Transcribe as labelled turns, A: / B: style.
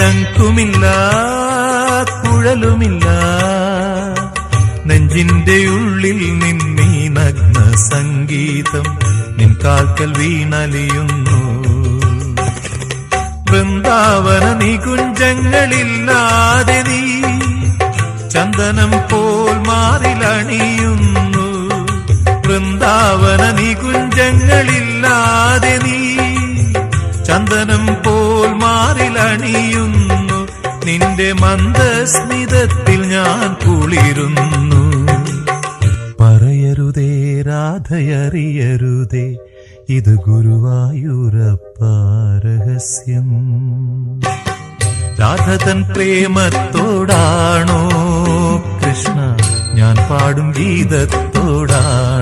A: ശംഖുമില്ല കുഴലുമില്ല, നെഞ്ചിന്റെ ഉള്ളിൽ നിന്നീ നഗ്ന സംഗീതം നിൻ കാൽക്കൽ വീണലിയുന്നു. വൃന്ദാവന നികുഞ്ചങ്ങളില്ലാതെ നീ ചന്ദനം പോൽ മാറിലണിയുന്നു. വൃന്ദാവന നികുഞ്ചങ്ങളില്ലാതെ നീ ചന്ദനം പോൽ മാറിലണിയുന്നു. നിന്റെ മന്ദസ്മിതത്തിൽ ഞാൻ കുളിരുന്നു. പറയരുതേ രാധയറിയരുതേ, ഇത് ഗുരുവായൂരപ്പ രഹസ്യം. രാധതൻ പ്രേമത്തോടാണോ കൃഷ്ണ ഞാൻ പാടും ഗീതത്തോടാണോ?